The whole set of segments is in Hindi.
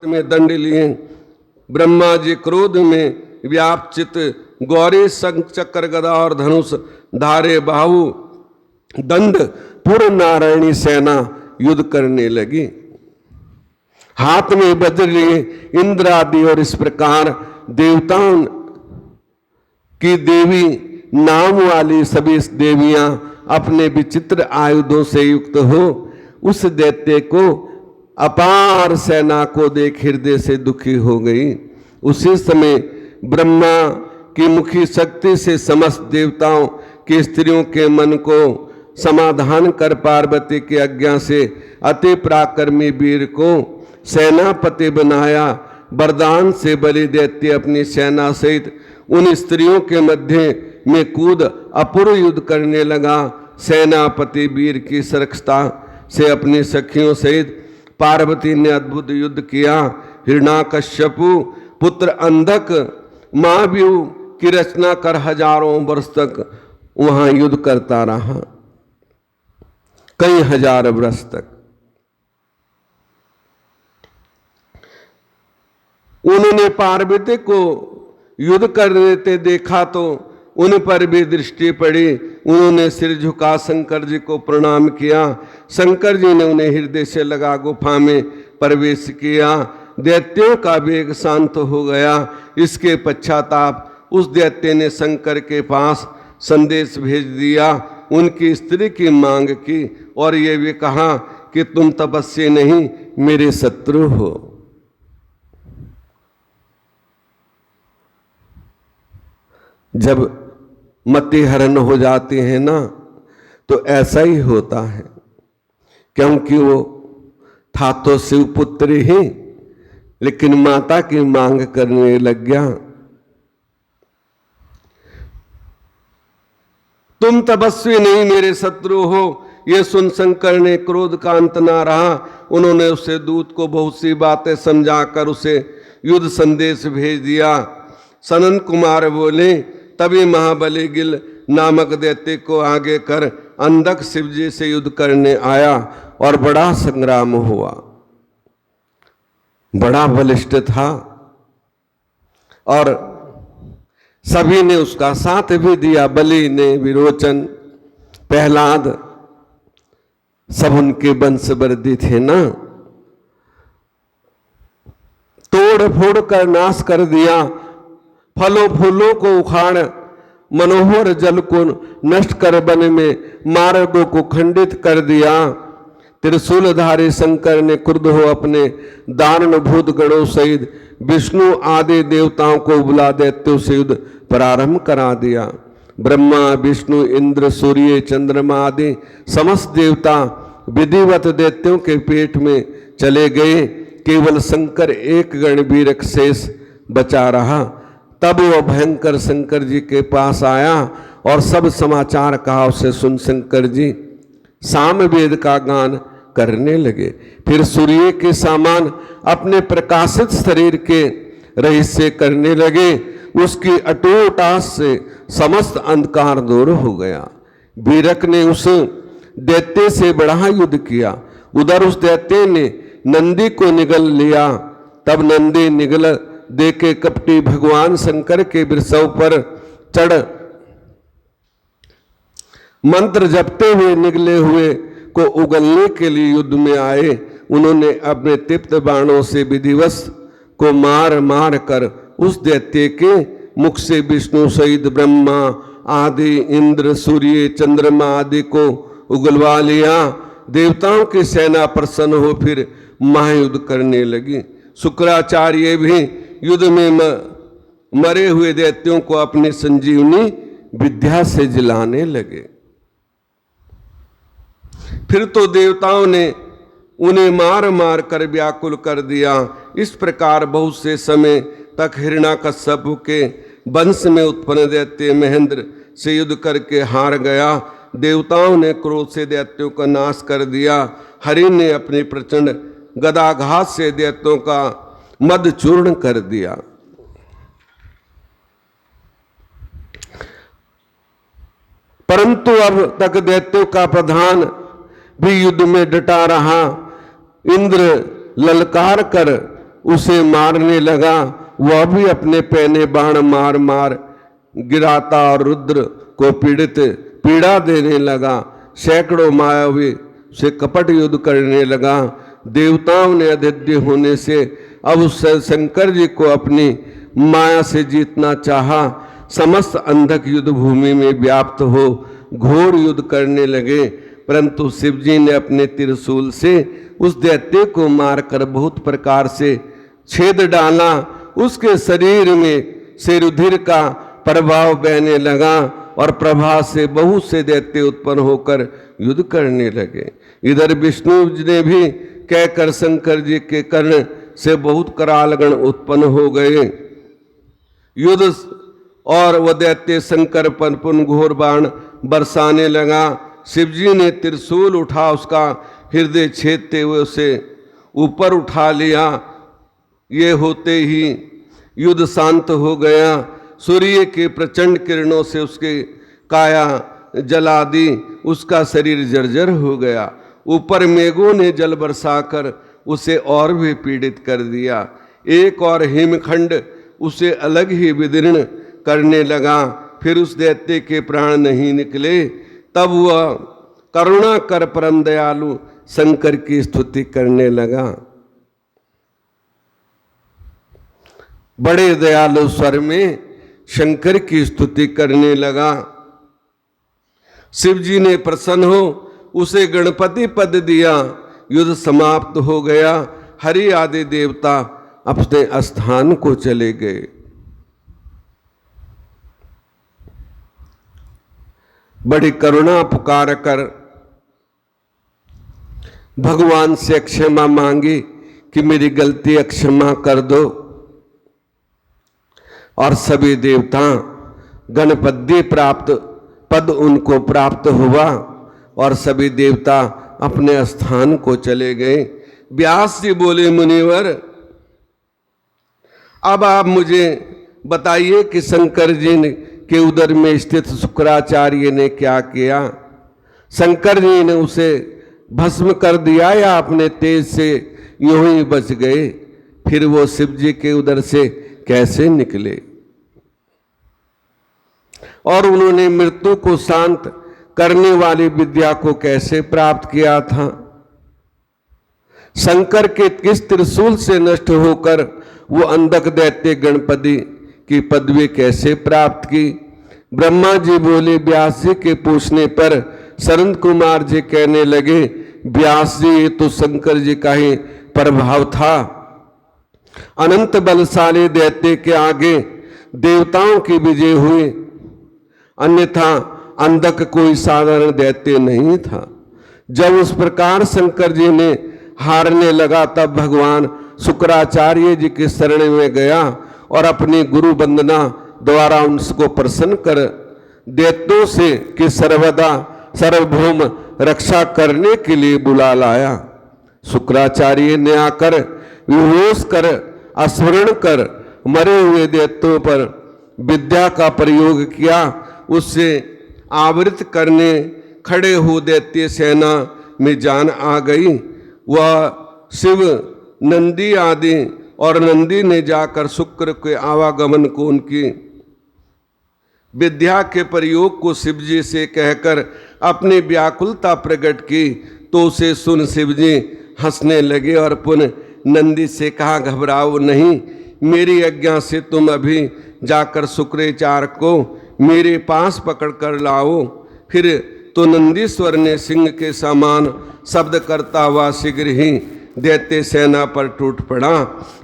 में दंड लिए। ब्रह्मा जी क्रोध में व्याप्त चित्त गौरी शंख चक्र गदा और धनुष धारे बाहु दंड पूर्ण नारायणी सेना युद्ध करने लगी। हाथ में वज्र लिए इंद्र आदि और इस प्रकार देवताओं की देवी नाम वाली सभी देवियां अपने विचित्र आयुधों से युक्त हो उस दैत्य को अपार सेना को देख हृदय से दुखी हो गई। उसी समय ब्रह्मा की मुखी शक्ति से समस्त देवताओं की स्त्रियों के मन को समाधान कर पार्वती की आज्ञा से अति पराक्रमी वीर को सेनापति बनाया। वरदान से बलि दैत्य अपनी सेना सहित उन स्त्रियों के मध्य में कूद अपूर्व युद्ध करने लगा। सेनापति वीर की सुरक्षा से अपनी सखियों सहित पार्वती ने अद्भुत युद्ध किया। हिरण्याकश्यपु पुत्र अंधक महाव्यूह की रचना कर हजारों वर्ष तक वहां युद्ध करता रहा, कई हजार वर्ष तक। उन्होंने पार्वती को युद्ध करते देखा तो उन पर भी दृष्टि पड़ी। उन्होंने सिर झुका शंकर जी को प्रणाम किया। शंकर जी ने उन्हें हृदय से लगा गुफा में प्रवेश किया। दैत्यों का वेग शांत हो गया। इसके पश्चाताप उस दैत्य ने शंकर के पास संदेश भेज दिया, उनकी स्त्री की मांग की और ये भी कहा कि तुम तपस्वी नहीं मेरे शत्रु हो। जब मति हरण हो जाती है ना तो ऐसा ही होता है, क्योंकि वो था तो शिवपुत्र ही लेकिन माता की मांग करने लग गया। तुम तपस्वी नहीं मेरे शत्रु हो। ये सुन शंकर ने क्रोध का अंत ना रहा। उन्होंने उसे दूत को बहुत सी बातें समझाकर उसे युद्ध संदेश भेज दिया। सनन कुमार बोले, तभी महाबली गिल नामक दैत्य को आगे कर अंधक शिवजी से युद्ध करने आया और बड़ा संग्राम हुआ। बड़ा बलिष्ठ था और सभी ने उसका साथ भी दिया। बलि ने, विरोचन, प्रहलाद, सब उनके वंशवर्धी थे ना। तोड़ फोड़ कर नाश कर दिया। फलों फूलों को उखाड़ मनोहर जल को नष्ट कर वन में मार्गों को खंडित कर दिया। त्रिशूलधारी शंकर ने क्रुद्ध हो अपने दारुण भूत गणों सहित विष्णु आदि देवताओं को बुला दैत्यों से युद्ध प्रारंभ करा दिया। ब्रह्मा, विष्णु, इंद्र, सूर्य, चंद्रमा आदि समस्त देवता विधिवत दैत्यों के पेट में चले गए। केवल शंकर एक गणवीर शेष बचा रहा। तब वह भयंकर शंकर जी के पास आया और सब समाचार कहा। उसे सुन शंकर जी सामवेद का गान करने लगे। फिर सूर्य के समान अपने प्रकाशित शरीर के रहस्य करने लगे। उसकी अटूट आस से समस्त अंधकार दूर हो गया। वीरक ने उस दैत्य से बड़ा युद्ध किया। उधर उस दैत्य ने नंदी को निगल लिया। तब नंदी निगल देके कपटी भगवान शंकर के वृषभ पर चढ़ मंत्र जपते हुए निगले हुए को उगलने के लिए युद्ध में आए। उन्होंने अपने तीव्र बाणों से विधिवश को मार मार कर उस दैत्य के मुख से विष्णु सहित ब्रह्मा आदि, इंद्र, सूर्य, चंद्रमा आदि को उगलवा लिया। देवताओं की सेना प्रसन्न हो फिर महायुद्ध करने लगी। शुक्राचार्य भी युद्ध में मरे हुए दैत्यों को अपनी संजीवनी विद्या से जिलाने लगे। फिर तो देवताओं ने उन्हें मार मार कर व्याकुल कर दिया। इस प्रकार बहुत से समय तक हिरण्याकश्यप के वंश में उत्पन्न दैत्य महेंद्र से युद्ध करके हार गया। देवताओं ने क्रोध से दैत्यों का नाश कर दिया। हरि ने अपनी प्रचंड गदाघात से दैत्यों का मद चूर्ण कर दिया। परंतु अब तक दैत्यों का प्रधान भी युद्ध में डटा रहा। इंद्र ललकार कर उसे मारने लगा। वह भी अपने पैने बाण मार मार गिराता और रुद्र को पीड़ा देने लगा। सैकड़ों मायावी से कपट युद्ध करने लगा। देवताओं ने अधेद्य होने से अब उस शंकर जी को अपनी माया से जीतना चाहा। समस्त अंधक युद्ध भूमि में व्याप्त हो घोर युद्ध करने लगे, परंतु शिव जी ने अपने त्रिशूल से उस दैत्य को मारकर बहुत प्रकार से छेद डाला। उसके शरीर में से रुधिर का प्रभाव बहने लगा और प्रभा से बहुत से दैत्य उत्पन्न होकर युद्ध करने लगे। इधर विष्णु जी ने भी कहकर शंकर जी के कर्ण से बहुत करालगण उत्पन्न हो गए। युद्ध और वह दैत्य शंकर पर पुन घोर बाण बरसाने लगा। शिव जी ने त्रिशूल उठा, उसका हृदय छेदते हुए उसे ऊपर उठा लिया। ये होते ही युद्ध शांत हो गया। सूर्य के प्रचंड किरणों से उसके काया जला दी, उसका शरीर जर्जर हो गया। ऊपर मेघों ने जल बरसाकर उसे और भी पीड़ित कर दिया। एक और हिमखंड उसे अलग ही विदीर्ण करने लगा। फिर उस दैत्य के प्राण नहीं निकले। तब वह करुणा कर परम दयालु शंकर की स्तुति करने लगा। बड़े दयालु स्वर में शंकर की स्तुति करने लगा। शिव जी ने प्रसन्न हो उसे गणपति पद दिया। युद्ध समाप्त हो गया। हरि आदि देवता अपने स्थान को चले गए। बड़ी करुणा पुकार कर भगवान से क्षमा मांगी कि मेरी गलती क्षमा कर दो। और सभी देवता गणपति प्राप्त पद उनको प्राप्त हुआ और सभी देवता अपने स्थान को चले गए। व्यास जी बोले, मुनिवर अब आप मुझे बताइए कि शंकर जी के उदर में स्थित शुक्राचार्य ने क्या किया। शंकर जी ने उसे भस्म कर दिया या अपने तेज से यूं ही बच गए? फिर वो शिव जी के उदर से कैसे निकले और उन्होंने मृत्यु को शांत करने वाली विद्या को कैसे प्राप्त किया था? शंकर के किस त्रिशूल से नष्ट होकर वो अंधक दैत्य गणपति की पदवी कैसे प्राप्त की? ब्रह्मा जी बोले। व्यास जी के पूछने पर सरंत कुमार जी कहने लगे, व्यास जी ये तो शंकर जी का ही प्रभाव था। अनंत बलशाली दैत्य के आगे देवताओं की विजय हुई, अन्यथा अंधक कोई साधारण दैत्य नहीं था। जब उस प्रकार शंकर जी ने हारने लगा तब भगवान शुक्राचार्य जी के शरण में गया और अपनी गुरु वंदना द्वारा उनको प्रसन्न कर दैत्यों से कि सर्वदा सर्वभौम रक्षा करने के लिए बुला लाया। शुक्राचार्य ने आकर विहोश कर स्मरण कर मरे हुए दैत्यों पर विद्या का प्रयोग किया। उससे आवृत करने खड़े हो दैत्य सेना में जान आ गई। वह शिव नंदी आदि और नंदी ने जाकर शुक्र के आवागमन को उनकी विद्या के प्रयोग को शिव जी से कहकर अपनी व्याकुलता प्रकट की, तो उसे सुन शिव जी हंसने लगे और पुनः नंदी से कहा, घबराओ नहीं, मेरी आज्ञा से तुम अभी जाकर शुक्राचार्य को मेरे पास पकड़ कर लाओ। फिर तो नंदीश्वर ने सिंह के समान शब्द करता हुआ शीघ्र ही दैत्य सेना पर टूट पड़ा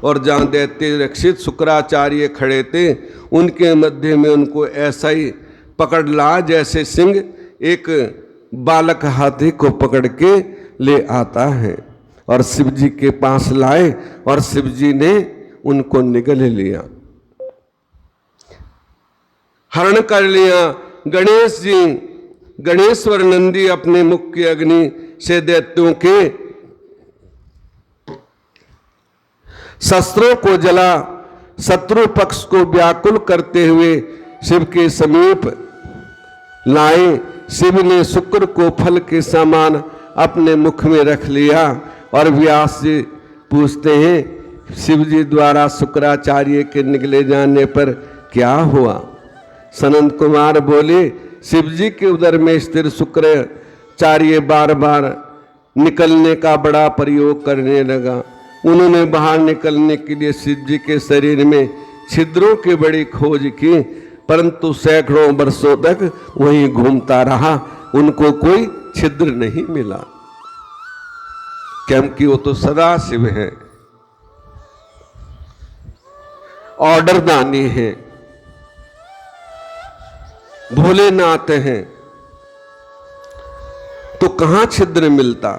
और जहाँ दैत्य रक्षित शुक्राचार्य खड़े थे उनके मध्य में उनको ऐसा ही पकड़ ला जैसे सिंह एक बालक हाथी को पकड़ के ले आता है, और शिव जी के पास लाए और शिव जी ने उनको निगल लिया, हरण कर लिया। गणेश जी गणेश्वर नंदी अपने मुख की अग्नि से दैत्यों के शस्त्रों को जला शत्रु पक्ष को व्याकुल करते हुए शिव के समीप लाए। शिव ने शुक्र को फल के समान अपने मुख में रख लिया और व्यास जी पूछते हैं शिव जी द्वारा शुक्राचार्य के निकले जाने पर क्या हुआ? सनंद कुमार बोले, शिव जी के उदर में स्थिर शुक्राचार्य बार बार निकलने का बड़ा प्रयोग करने लगा। उन्होंने बाहर निकलने के लिए शिव जी के शरीर में छिद्रों की बड़ी खोज की, परंतु सैकड़ों वर्षों तक वहीं घूमता रहा, उनको कोई छिद्र नहीं मिला, क्योंकि वो तो सदा शिव है, ऑर्डर दानी है, भोलेनाथ हैं, तो कहां छिद्र मिलता।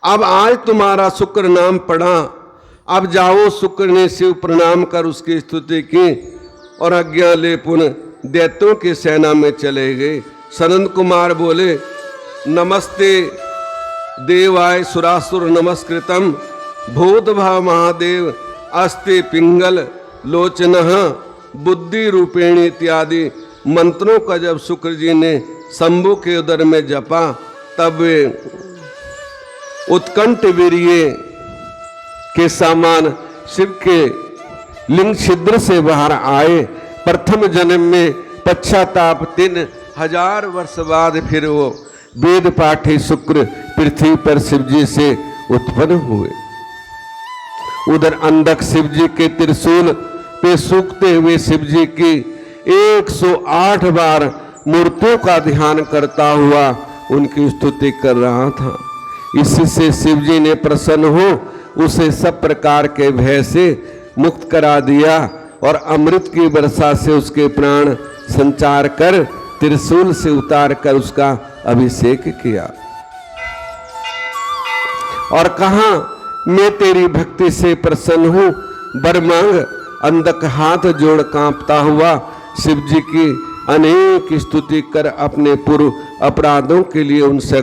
अब आज तुम्हारा शुक्र नाम पढ़ा, अब जाओ। शुक्र ने शिव प्रणाम कर उसकी स्तुति की और आज्ञा ले पुनः दैत्यों की सेना में चले गए। सनंद कुमार बोले, नमस्ते देवाय सुरासुर नमस्कृतम भूतभाव महादेव अस्ति पिंगल लोचनः बुद्धि रूपेणी इत्यादि मंत्रों का जब शुक्र जी ने शंभु के उदर में जपा, तब वे उत्कंठ वीर्य के समान शिव के लिंग छिद्र से बाहर आए। प्रथम जन्म में पश्चाताप 3000 वर्ष बाद फिर वो वेद पाठी शुक्र पृथ्वी पर शिव जी से उत्पन्न हुए। उधर अंधक शिव जी के त्रिशूल पे सूखते हुए शिव जी की 108 बार मूर्तियों का ध्यान करता हुआ उनकी स्तुति कर रहा था। इसी से शिव जी ने प्रसन्न हो उसे सब प्रकार के भय से मुक्त करा दिया और अमृत की वर्षा से उसके प्राण संचार कर त्रिशूल से उतार कर उसका अभिषेक किया और कहा, मैं तेरी भक्ति से प्रसन्न हूं, वर मांग। अंधक हाथ जोड़ कांपता हुआ शिव जी की अनेक स्तुति कर अपने पूर्व अपराधों के लिए उनसे